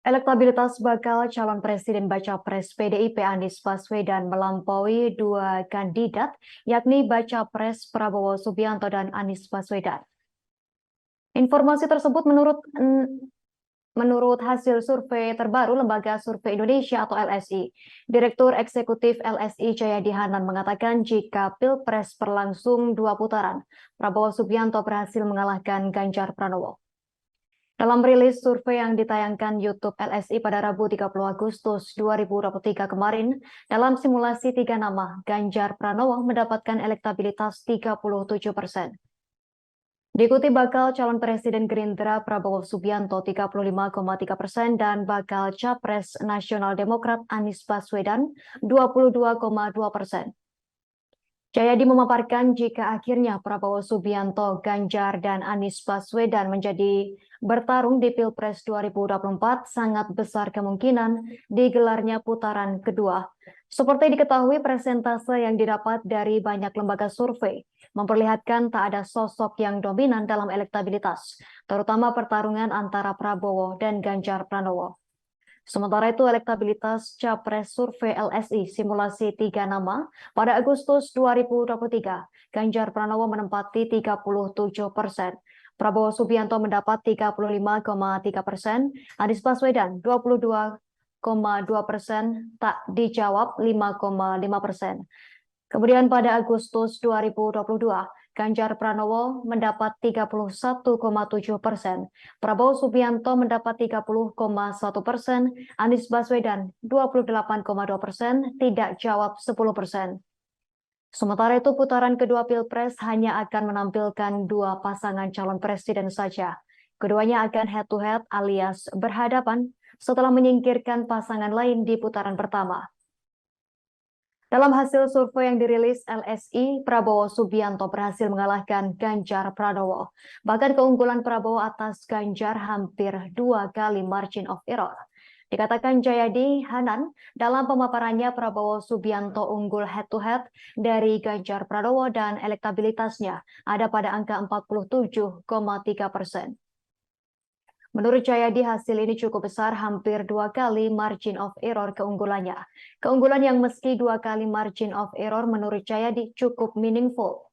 Elektabilitas bakal calon presiden baca pres PDIP Anies Baswedan melampaui dua kandidat, yakni baca pres Prabowo Subianto dan Anies Baswedan. Informasi tersebut menurut hasil survei terbaru Lembaga Survei Indonesia atau LSI. Direktur Eksekutif LSI Jayadi Hanan mengatakan jika Pilpres berlangsung 2 putaran, Prabowo Subianto berhasil mengalahkan Ganjar Pranowo. Dalam rilis survei yang ditayangkan YouTube LSI pada Rabu 30 Agustus 2023 kemarin, dalam simulasi 3 nama, Ganjar Pranowo mendapatkan elektabilitas 37%. Diikuti bakal calon presiden Gerindra Prabowo Subianto 35,3% dan bakal capres Nasional Demokrat Anies Baswedan 22,2%. Jayadi memaparkan jika akhirnya Prabowo Subianto, Ganjar, dan Anies Baswedan menjadi bertarung di Pilpres 2024, sangat besar kemungkinan digelarnya putaran kedua. Seperti diketahui, persentase yang didapat dari banyak lembaga survei memperlihatkan tak ada sosok yang dominan dalam elektabilitas, terutama pertarungan antara Prabowo dan Ganjar Pranowo. Sementara itu, elektabilitas Capres Survei LSI simulasi 3 nama pada Agustus 2023, Ganjar Pranowo menempati 37%, Prabowo Subianto mendapat 35,3%, Anies Baswedan 22,2%, tak dijawab 5,5%. Kemudian pada Agustus 2022, Ganjar Pranowo mendapat 31,7%, Prabowo Subianto mendapat 30,1%, Anies Baswedan 28,2%, tidak jawab 10%. Sementara itu, putaran kedua Pilpres hanya akan menampilkan 2 pasangan calon presiden saja. Keduanya akan head-to-head alias berhadapan setelah menyingkirkan pasangan lain di putaran pertama. Dalam hasil survei yang dirilis LSI, Prabowo Subianto berhasil mengalahkan Ganjar Pranowo. Bahkan keunggulan Prabowo atas Ganjar hampir 2 kali margin of error. Dikatakan Jayadi Hanan, dalam pemaparannya Prabowo Subianto unggul head-to-head dari Ganjar Pranowo dan elektabilitasnya ada pada angka 47,3%. Menurut Jayadi, hasil ini cukup besar, hampir 2 kali margin of error keunggulannya. Keunggulan yang meski 2 kali margin of error menurut Jayadi cukup meaningful.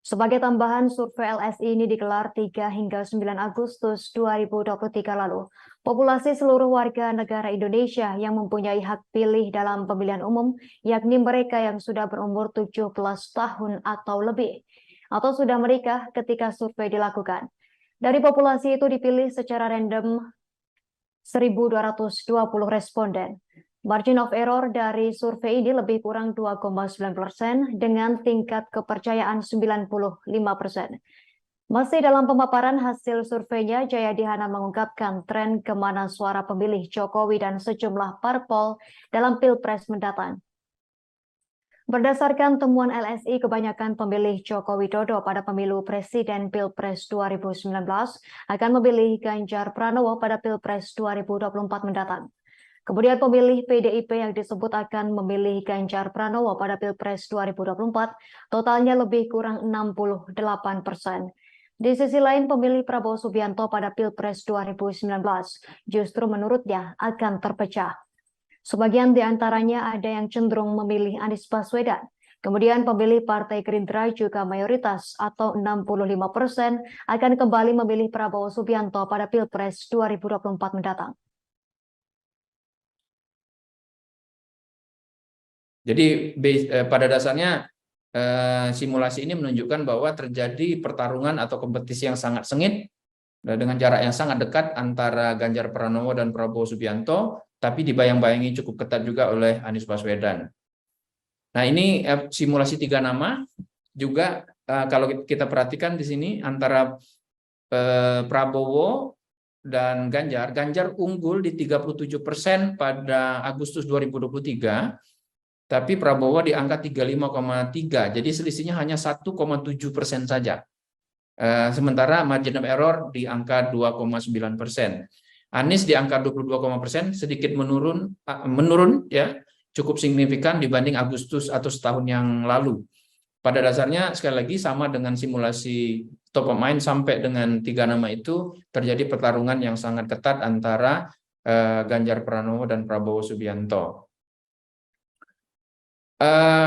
Sebagai tambahan, survei LSI ini digelar 3 hingga 9 Agustus 2023 lalu. Populasi seluruh warga negara Indonesia yang mempunyai hak pilih dalam pemilihan umum, yakni mereka yang sudah berumur 17 tahun atau lebih, atau sudah menikah ketika survei dilakukan. Dari populasi itu dipilih secara random 1.220 responden. Margin of error dari survei ini lebih kurang 2,9% dengan tingkat kepercayaan 95%. Masih dalam pemaparan hasil surveinya, Jayadi Hanan mengungkapkan tren kemana suara pemilih Jokowi dan sejumlah parpol dalam Pilpres mendatang. Berdasarkan temuan LSI, kebanyakan pemilih Joko Widodo pada pemilu Presiden Pilpres 2019 akan memilih Ganjar Pranowo pada Pilpres 2024 mendatang. Kemudian pemilih PDIP yang disebut akan memilih Ganjar Pranowo pada Pilpres 2024 totalnya lebih kurang 68%. Di sisi lain, pemilih Prabowo Subianto pada Pilpres 2019 justru menurutnya akan terpecah. Sebagian di antaranya ada yang cenderung memilih Anies Baswedan. Kemudian pemilih Partai Gerindra juga mayoritas atau 65% akan kembali memilih Prabowo Subianto pada Pilpres 2024 mendatang. Jadi pada dasarnya simulasi ini menunjukkan bahwa terjadi pertarungan atau kompetisi yang sangat sengit dengan jarak yang sangat dekat antara Ganjar Pranowo dan Prabowo Subianto, tapi dibayang-bayangi cukup ketat juga oleh Anies Baswedan. Nah, ini simulasi 3 nama juga kalau kita perhatikan di sini antara Prabowo dan Ganjar unggul di 37% pada Agustus 2023, tapi Prabowo di angka 35,3, jadi selisihnya hanya 1,7% saja. Sementara margin of error di angka 2,9%. Anies di angka 22,% sedikit menurun ya, cukup signifikan dibanding Agustus atau setahun yang lalu. Pada dasarnya sekali lagi sama dengan simulasi top of mind sampai dengan 3 nama itu terjadi pertarungan yang sangat ketat antara Ganjar Pranowo dan Prabowo Subianto.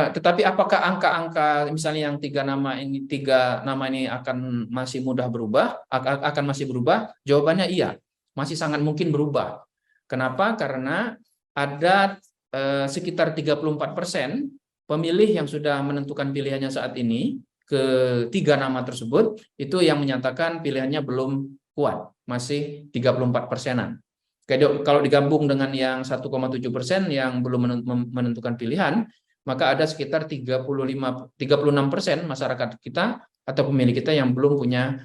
Tetapi apakah angka-angka misalnya yang 3 nama ini akan masih mudah berubah, akan masih berubah? Jawabannya iya, masih sangat mungkin berubah. Kenapa? Karena ada sekitar 34% pemilih yang sudah menentukan pilihannya saat ini ke 3 nama tersebut, itu yang menyatakan pilihannya belum kuat, masih 34%-an. Kalau digabung dengan yang 1,7% yang belum menentukan pilihan, maka ada sekitar 36% masyarakat kita atau pemilih kita yang belum punya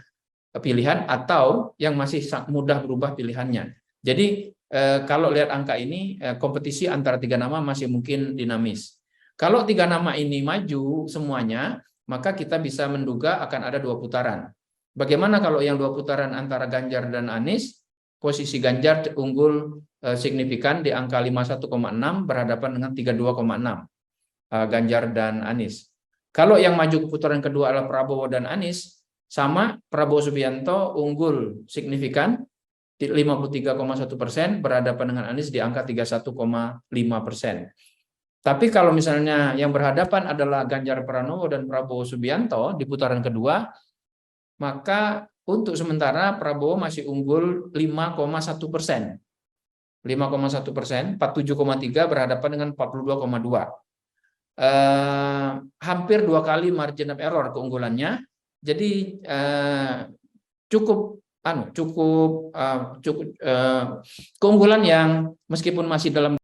pilihan atau yang masih mudah berubah pilihannya. Jadi kalau lihat angka ini, kompetisi antara 3 nama masih mungkin dinamis. Kalau 3 nama ini maju semuanya, maka kita bisa menduga akan ada 2 putaran. Bagaimana kalau yang 2 putaran antara Ganjar dan Anies? Posisi Ganjar unggul signifikan di angka 51,6 berhadapan dengan 32,6 Ganjar dan Anies. Kalau yang maju ke putaran kedua adalah Prabowo dan Anies, sama, Prabowo Subianto unggul signifikan 53,1% berhadapan dengan Anies di angka 31,5%. Tapi kalau misalnya yang berhadapan adalah Ganjar Pranowo dan Prabowo Subianto di putaran kedua, maka untuk sementara Prabowo masih unggul 5,1%. 5,1%, 47,3 berhadapan dengan 42,2. Hampir 2 kali margin of error keunggulannya. Jadi cukup keunggulan yang meskipun masih dalam